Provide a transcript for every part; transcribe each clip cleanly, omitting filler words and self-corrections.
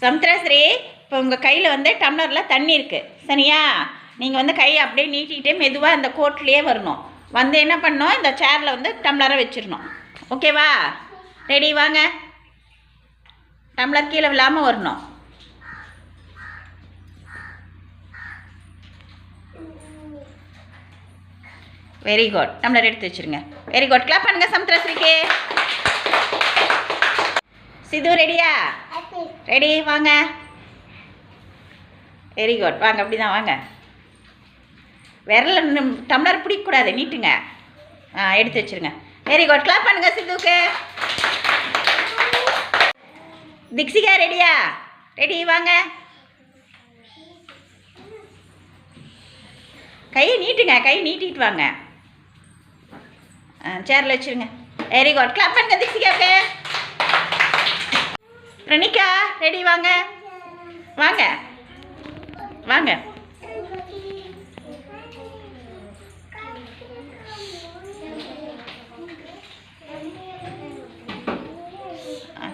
சமுத்திரஸ்ரீ, இப்போ உங்கள் கையில் வந்து டம்ளரில் தண்ணி இருக்குது சரியா? நீங்கள் வந்து கையை அப்படியே நீட்டிகிட்டே மெதுவாக அந்த கோட்லேயே வரணும். வந்து என்ன பண்ணணும், இந்த சேரில் வந்து டம்ளரை வச்சிடணும். ஓகேவா? ரெடி? வாங்க. டம்ளர் கீழே விழாமல் வரணும். Very good. டம்ளர் எடுத்து வச்சுருங்க. Very good. கிளாப் பண்ணுங்க சமுத்திரஸ்ரீக்கு. சிது ரெடியா? ரெடி? வாங்க. Very good. வாங்க. அப்படி தான் வாங்க. விரல டம்ளர் பிடிக்கக்கூடாது, நீட்டுங்க. எடுத்து வச்சுருங்க. Very good. கிளாப் பண்ணுங்க சித்துவுக்கு. திக்ஷிகா ரெடியா? ரெடி? வாங்க. கையை நீட்டுங்க, கை நீட்டிட்டு வாங்க. சேரில் வச்சுருங்க. Very good. கிளாப் பண்ணுங்க திக்ஷிகாவுக்கு. பிரணிகா ரெடி? வாங்க. வாங்க வாங்க.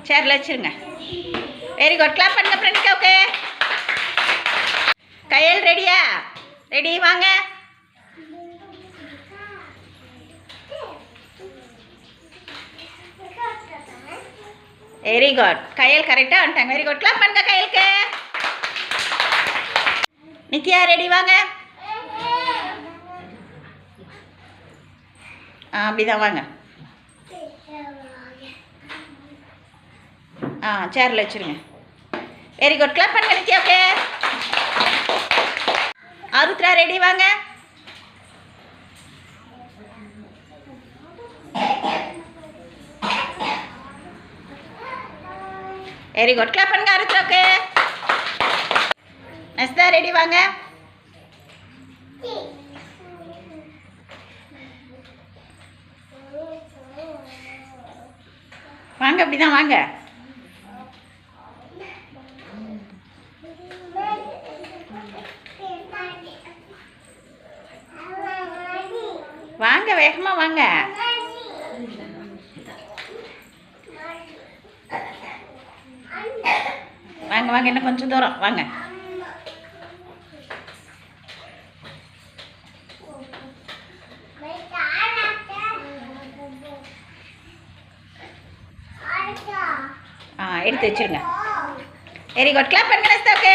சேரில் வச்சுருங்க. Very good. கிளாப் பண்ணுங்க பிரணிகாவுக்கு. கையல் ரெடியா? ரெடி? வாங்க. Very good. கையல் கரெக்டாக வந்துட்டாங்க. Very good. கிளாப் பண்ணுங்க கையலுக்கு. நித்யா ரெடி? வாங்க. அப்படிதான் வாங்க. சேரில் வச்சுருங்க. Very good. கிளாப் பண்ணுங்க நித்யாவுக்கு. ஆருத்ரா ரெடி? வாங்க. Very good. கிளாப் பண்ணுங்க ஆருத்ராவுக்கு. நஸ்தா ரெடி? வாங்க. வாங்க. அப்படிதான் வாங்க. வாங்க, வேகமாக வாங்க. வாங்க வாங்க. இன்னும் கொஞ்சம் தூரம் வாங்க. எடுத்து வச்சுருங்க. Very good. கிளாப் பண்ணுங்க நஸ்தாவுக்கு.